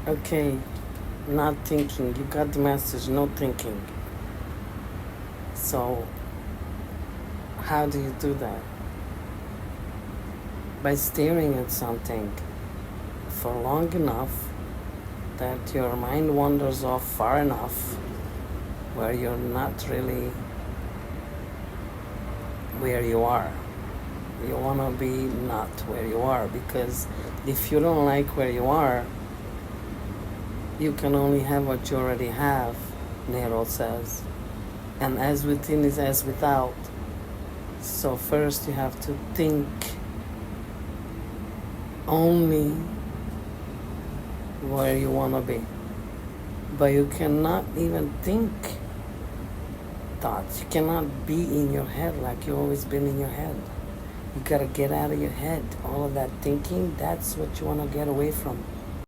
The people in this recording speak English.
Okay, not thinking. You got the message, no thinking. So, how do you do that? By staring at something for long enough that your mind wanders off far enough where you're not really where you are. You want to be not where you are, because if you don't like where you are, you can only have what you already have, Nero says. And as within is as without. So first you have to think only where you want to be. But you cannot even think thoughts. You cannot be in your head like you've always been in your head. You gotta get out of your head. All of that thinking, that's what you want to get away from.